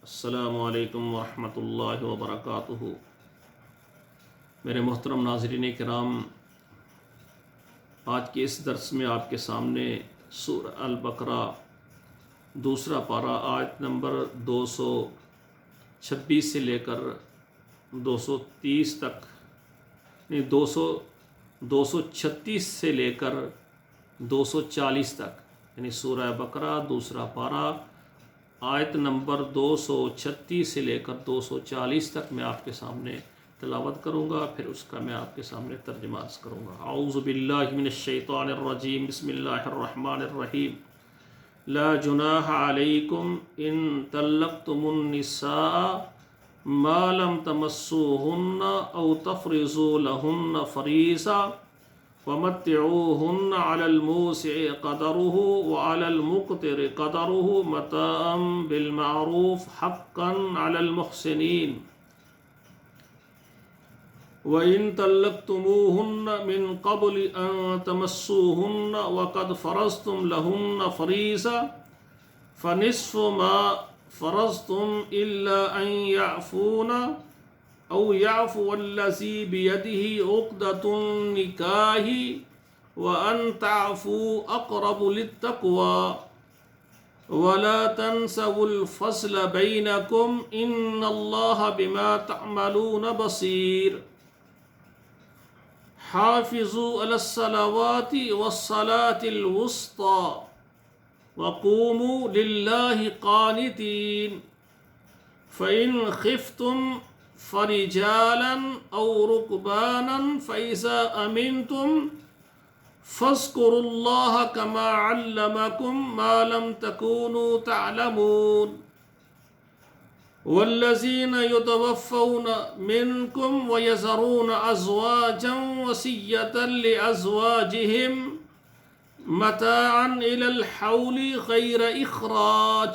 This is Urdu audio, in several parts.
السلام علیکم ورحمۃ اللہ وبرکاتہ۔ میرے محترم ناظرین کرام، آج کے اس درس میں آپ کے سامنے سورہ البقرہ دوسرا پارہ آیت نمبر 226 سے لے کر 230 تک، 236 سے لے کر 240 تک، یعنی سورہ بقرہ دوسرا پارہ آیت نمبر 236 سے لے کر 240 تک میں آپ کے سامنے تلاوت کروں گا، پھر اس کا میں آپ کے سامنے ترجمہ عرض کروں گا۔ اعوذ باللہ من الشیطان الرجیم، بسم اللہ الرحمن الرحیم۔ لا جناح علیکم ان طلقتم النساء ما لم تمسوہن او تفرضوا لہن فریضہ ومتعوهن على الموسع قدره وعلى المقتر قدره متاعا بالمعروف حقا على المحسنين وإن طلقتموهن من قبل أن تمسوهن وقد فرضتم لهن فريضة فنصف ما فرضتم إلا أن يعفون او یعفو الذی بیدہ عقدۃ النکاح وان تعفوا اقرب للتقوى ولا تنسوا الفضل بینکم ان اللہ بما تعملون بصیر۔ حافظوا علی الصلوات والصلاة الوسطى وقوموا للہ قانتین فإن خفتم فرجالا او رکبانا فإذا امنتم فاذکروا اللہ کما علمکم ما لم تکونوا تعلمون۔ والذین یتوفون منکم ویذرون ازواجا وصیۃ لازواجہم متاعا الی الحول غیر اخراج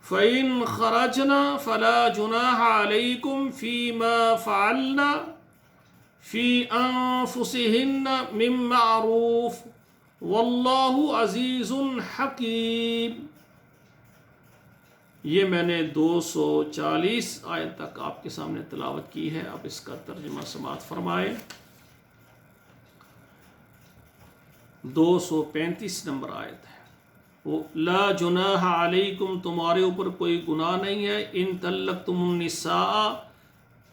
فَإِنْ خَرَجْنَا فَلَا جُنَاحَ عَلَيْكُمْ فِي مَا فَعَلْنَا فِي أَنفُسِهِنَّ مِن مَّعْرُوفٍ وَاللَّهُ عَزِيزٌ حَكِيمٌ۔ یہ میں نے 240 آیت تک آپ کے سامنے تلاوت کی ہے، اب اس کا ترجمہ سماعت فرمائے۔ 235 نمبر آیت ہے۔ لا جناح علیکم، تمہارے اوپر کوئی گناہ نہیں ہے، ان طلقتم النساء،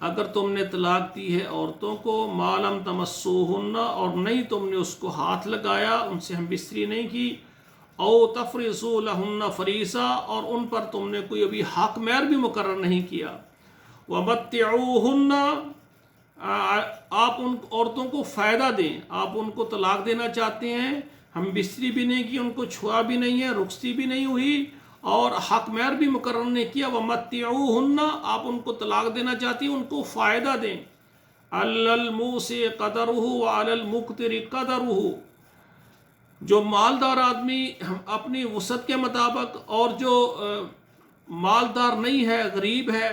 اگر تم نے طلاق دی ہے عورتوں کو، ما لم تمسوہن، اور نہیں تم نے اس کو ہاتھ لگایا، ان سے ہم بستری نہیں کی، او تفرضوا لہن فریضہ، اور ان پر تم نے کوئی ابھی حق مہر بھی مقرر نہیں کیا، ومتعوہن، آپ ان عورتوں کو فائدہ دیں، آپ ان کو طلاق دینا چاہتے ہیں، ہم بستری بھی نہیں کی، ان کو چھوا بھی نہیں ہے، رخصتی بھی نہیں ہوئی، اور حق مہر بھی مقرر نہیں کیا، ومتعوہن، آپ ان کو طلاق دینا چاہتی ہیں، ان کو فائدہ دیں۔ علی الموسع قدرہ وعلی المقتر قدرہ، جو مالدار آدمی اپنی وسعت کے مطابق، اور جو مالدار نہیں ہے، غریب ہے،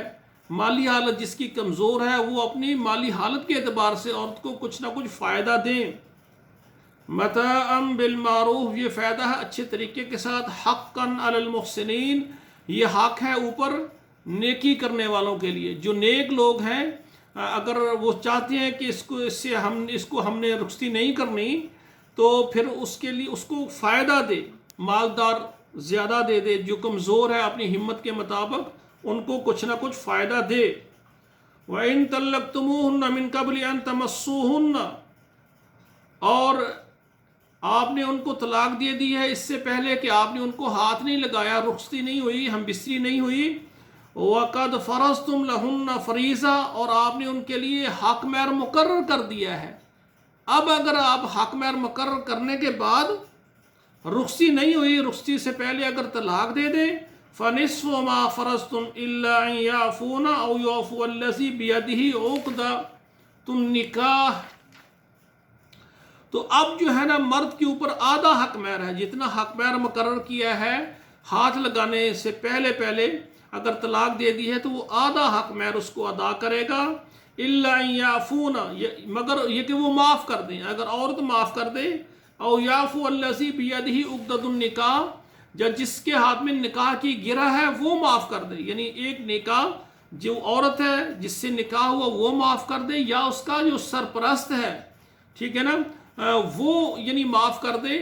مالی حالت جس کی کمزور ہے، وہ اپنی مالی حالت کے اعتبار سے عورت کو کچھ نہ کچھ فائدہ دیں۔ متاعا بالمعروف، یہ فائدہ ہے اچھے طریقے کے ساتھ، حقا علی المحسنین، یہ حق ہے اوپر نیکی کرنے والوں کے لیے، جو نیک لوگ ہیں، اگر وہ چاہتے ہیں کہ اس کو ہم نے رخصتی نہیں کرنی، تو پھر اس کے لیے اس کو فائدہ دے، مالدار زیادہ دے دے، جو کمزور ہے اپنی ہمت کے مطابق ان کو کچھ نہ کچھ فائدہ دے۔ وَإِن طَلَّقْتُمُوهُنَّ مِن قَبْلِ أَن تَمَسُّوهُنَّ، اور آپ نے ان کو طلاق دے دی ہے اس سے پہلے کہ آپ نے ان کو ہاتھ نہیں لگایا، رخصتی نہیں ہوئی، ہم بستری نہیں ہوئی، وَقَدْ فَرَضْتُمْ لَهُنَّ فَرِيضَةً، اور آپ نے ان کے لیے حق مہر مقرر کر دیا ہے۔ اب اگر آپ حق مہر مقرر کرنے کے بعد رخصتی نہیں ہوئی، رخصتی سے پہلے اگر طلاق دے دیں، فَنِصْفُ مَا فَرَضْتُمْ إِلَّا أَن يَعْفُونَ أَوْ يَعْفُوَ الَّذِي بِيَدِهِ عُقْدَةُ النِّكَاحِ، تو اب جو ہے نا مرد کے اوپر آدھا حق مہر ہے، جتنا حق مہر مقرر کیا ہے ہاتھ لگانے سے پہلے اگر طلاق دے دی ہے تو وہ آدھا حق مہر اس کو ادا کرے گا، الا ان یعفون، مگر یہ کہ وہ معاف کر دیں، اگر عورت معاف کر دے، او یعفو الذی بیدہ عقدۃ النکاح، یا جس کے ہاتھ میں نکاح کی گرہ ہے وہ معاف کر دے، یعنی ایک نکاح جو عورت ہے جس سے نکاح ہوا وہ معاف کر دے، یا اس کا جو سرپرست ہے، ٹھیک ہے نا، وہ یعنی معاف کر دے۔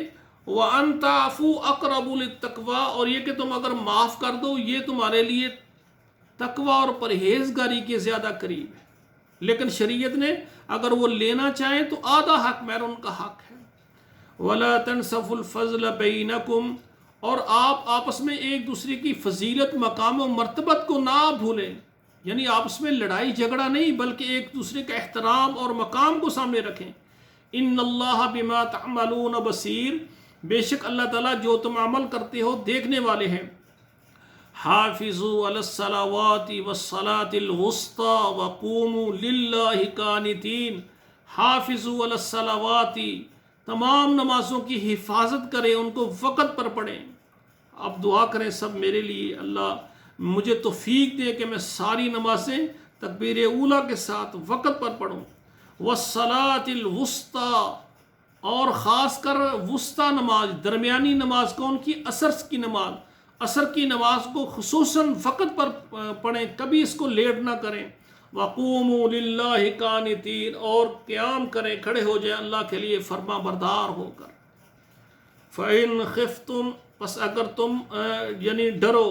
وَأَن تَعْفُوا أَقْرَبُ لِلتَّقْوَىٰ، اور یہ کہ تم اگر معاف کر دو یہ تمہارے لیے تقوی اور پرہیزگاری کے زیادہ قریب ہے۔ لیکن شریعت نے اگر وہ لینا چاہیں تو آدھا حق مہر ان کا حق ہے۔ وَلَا تَنْسَفُوا الْفَضْلَ بَيْنَكُمْ، اور آپ آپس میں ایک دوسرے کی فضیلت، مقام و مرتبت کو نہ بھولیں، یعنی آپس میں لڑائی جھگڑا نہیں بلکہ ایک دوسرے کا احترام اور مقام کو سامنے رکھیں۔ ان اللہ بما تعملون بصیر، بے شک اللہ تعالیٰ جو تم عمل کرتے ہو دیکھنے والے ہیں۔ حافظوا علی الصلوات والصلاة الوسطى وقوموا للہ قانتین۔ حافظوا علی الصلوات، تمام نمازوں کی حفاظت کریں، ان کو وقت پر پڑھیں۔ اب دعا کریں سب میرے لیے، اللہ مجھے توفیق دے کہ میں ساری نمازیں تکبیر اولیٰ کے ساتھ وقت پر پڑھوں۔ والصلاة الوسطى، اور خاص کر وسطی نماز، درمیانی نماز کون کی؟ عصر کی نماز، عصر کی نماز کو خصوصاً وقت پر پڑھیں، کبھی اس کو لیٹ نہ کریں۔ وَقُومُوا لِلَّهِ قَانِتِينَ، اور قیام کریں، کھڑے ہو جائیں اللہ کے لیے فرما بردار ہو کر۔ فَإِنْ خِفْتُمْ، پس اگر تم یعنی ڈرو،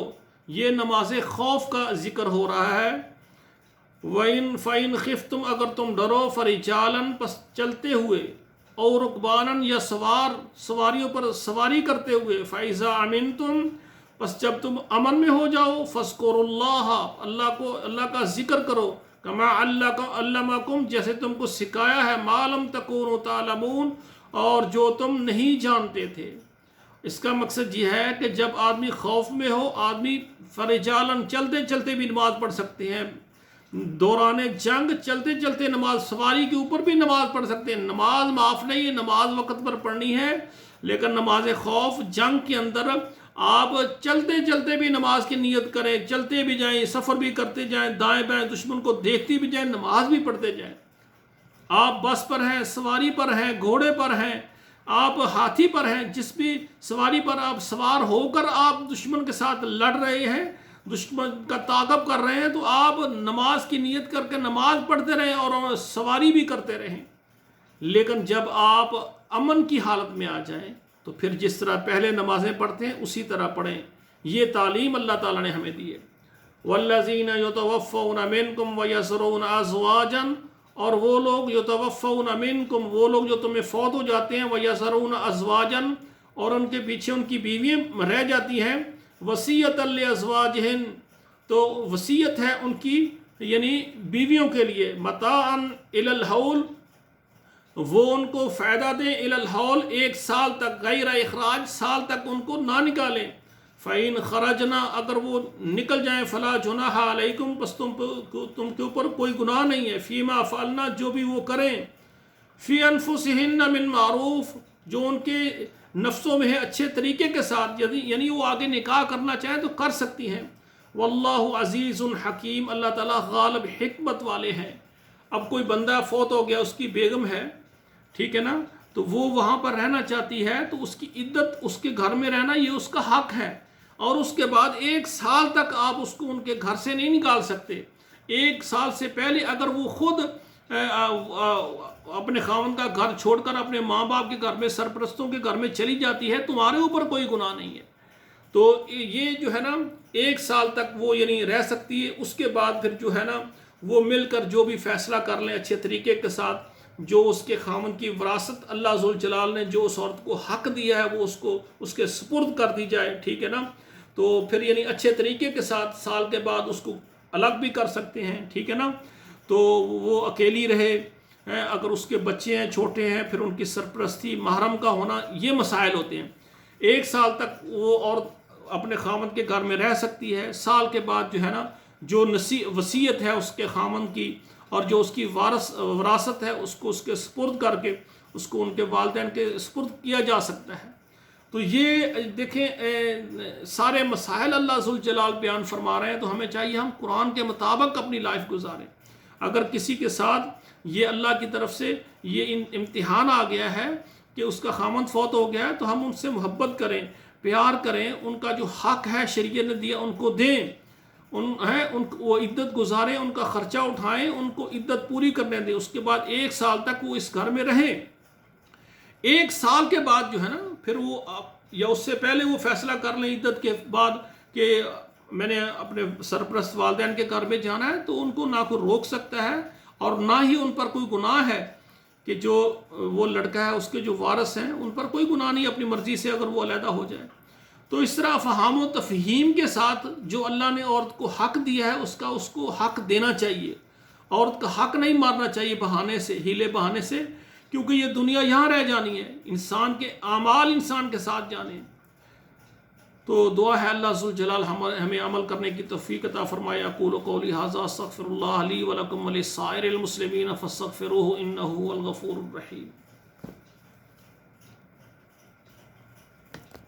یہ نماز خوف کا ذکر ہو رہا ہے۔ فَإِنْ خِفْتُمْ، اگر تم ڈرو، فَرِجَالًا، پس چلتے ہوئے، اور رکباناً، یا سواریوں پر سواری کرتے ہوئے، فَإِذَا أَمِنْتُمْ، پس جب تم امن میں ہو جاؤ، فَاذْكُرُوا اللَّهَ، اللہ کا ذکر کرو، كَمَا عَلَّمَكُمْ، جیسے تم کو سکھایا ہے، مَا لَمْ تَكُونُوا تَعْلَمُونَ، اور جو تم نہیں جانتے تھے۔ اس کا مقصد یہ ہے کہ جب آدمی خوف میں ہو، آدمی فرجالن، چلتے چلتے بھی نماز پڑھ سکتے ہیں، دوران جنگ چلتے چلتے نماز، سواری کے اوپر بھی نماز پڑھ سکتے ہیں۔ نماز معاف نہیں ہے، نماز وقت پر پڑھنی ہے، لیکن نماز خوف جنگ کے اندر آپ چلتے چلتے بھی نماز کی نیت کریں، چلتے بھی جائیں، سفر بھی کرتے جائیں، دائیں بائیں دشمن کو دیکھتی بھی جائیں، نماز بھی پڑھتے جائیں۔ آپ بس پر ہیں، سواری پر ہیں، گھوڑے پر ہیں، آپ ہاتھی پر ہیں، جس بھی سواری پر آپ سوار ہو کر آپ دشمن کے ساتھ لڑ رہے ہیں، دشمن کا تعاقب کر رہے ہیں، تو آپ نماز کی نیت کر کے نماز پڑھتے رہیں اور سواری بھی کرتے رہیں۔ لیکن جب آپ امن کی حالت میں آ جائیں تو پھر جس طرح پہلے نمازیں پڑھتے ہیں اسی طرح پڑھیں۔ یہ تعلیم اللہ تعالیٰ نے ہمیں دی ہے۔ وَالَّذِينَ يُتَوَفَّوْنَ مِنْكُمْ وَيَذَرُونَ أَزْوَاجًا، اور وہ لوگ یتوفون منکم، وہ لوگ جو تمہیں فوت ہو جاتے ہیں، وَيَذَرُونَ أَزْوَاجًا، اور ان کے پیچھے ان کی بیویاں رہ جاتی ہیں، وَصِيَّةً لِأَزْوَاجِهِنَّ، تو وصیت ہے ان کی یعنی بیویوں کے لیے، مَتَاعًا إِلَى الْحَوْلِ، وہ ان کو فائدہ دیں، إِلَى الْحَوْلِ، ایک سال تک، غیر اخراج، سال تک ان کو نہ نکالیں۔ فَإِنْ خَرَجْنَا، اگر وہ نکل جائیں، فَلَا جُنَاحَ عَلَيْكُمْ، پس تم کے اوپر کوئی گناہ نہیں ہے، فِيمَا فَعَلْنَا، جو بھی وہ کریں، فِي أَنفُسِهِنَّ مِن معروف، جو ان کے نفسوں میں ہے اچھے طریقے کے ساتھ، یعنی وہ آگے نکاح کرنا چاہیں تو کر سکتی ہیں۔ واللہ عزیز حکیم، اللہ تعالیٰ غالب حکمت والے ہیں۔ اب کوئی بندہ فوت ہو گیا، اس کی بیگم ہے، ٹھیک ہے نا، تو وہ وہاں پر رہنا چاہتی ہے، تو اس کی عدت، اس کے گھر میں رہنا یہ اس کا حق ہے، اور اس کے بعد ایک سال تک آپ اس کو ان کے گھر سے نہیں نکال سکتے۔ ایک سال سے پہلے اگر وہ خود اپنے خاوند کا گھر چھوڑ کر اپنے ماں باپ کے گھر میں، سرپرستوں کے گھر میں چلی جاتی ہے، تمہارے اوپر کوئی گناہ نہیں ہے۔ تو یہ جو ہے نا ایک سال تک وہ یعنی رہ سکتی ہے، اس کے بعد پھر جو ہے نا وہ مل کر جو بھی فیصلہ کر لیں اچھے طریقے کے ساتھ، جو اس کے خاوند کی وراثت اللہ ذوالجلال نے جو اس عورت کو حق دیا ہے وہ اس کو اس کے سپرد کر دی جائے، ٹھیک ہے نا، تو پھر یعنی اچھے طریقے کے ساتھ سال کے بعد اس کو الگ بھی کر سکتے ہیں، ٹھیک ہے نا، تو وہ اکیلی رہے، اگر اس کے بچے ہیں چھوٹے ہیں پھر ان کی سرپرستی، محرم کا ہونا، یہ مسائل ہوتے ہیں۔ ایک سال تک وہ عورت اپنے خاوند کے گھر میں رہ سکتی ہے، سال کے بعد جو ہے نا جو وصیت ہے اس کے خاوند کی اور جو اس کی وراثت ہے اس کو اس کے سپرد کر کے اس کو ان کے والدین کے سپرد کیا جا سکتا ہے۔ تو یہ دیکھیں سارے مسائل اللہ ذوالجلال بیان فرما رہے ہیں، تو ہمیں چاہیے ہم قرآن کے مطابق اپنی لائف گزاریں۔ اگر کسی کے ساتھ یہ اللہ کی طرف سے یہ امتحان آ گیا ہے کہ اس کا خاوند فوت ہو گیا ہے، تو ہم ان سے محبت کریں، پیار کریں، ان کا جو حق ہے شریعت نے دیا ان کو دیں، وہ عدت گزاریں، ان کا خرچہ اٹھائیں، ان کو عدت پوری کرنے دیں، اس کے بعد 1 سال تک وہ اس گھر میں رہیں۔ 1 سال کے بعد جو ہے نا پھر وہ یا اس سے پہلے وہ فیصلہ کر لیں عدت کے بعد کہ میں نے اپنے سرپرست والدین کے گھر میں جانا ہے، تو ان کو نہ کوئی روک سکتا ہے اور نہ ہی ان پر کوئی گناہ ہے کہ جو وہ لڑکا ہے اس کے جو وارث ہیں ان پر کوئی گناہ نہیں اپنی مرضی سے اگر وہ علیحدہ ہو جائے۔ تو اس طرح فہام و تفہیم کے ساتھ جو اللہ نے عورت کو حق دیا ہے اس کو حق دینا چاہیے۔ عورت کا حق نہیں مارنا چاہیے بہانے سے، ہیلے بہانے سے، کیونکہ یہ دنیا یہاں رہ جانی ہے، انسان کے اعمال انسان کے ساتھ جانے۔ تو دعا ہے اللہ ذوالجلال ہمیں عمل کرنے کی توفیق عطا فرمائے۔ اقول قولی ھذا استغفر اللہ لی ولکم ولسائر المسلمین فاستغفروہ انہ هو الغفور الرحیم۔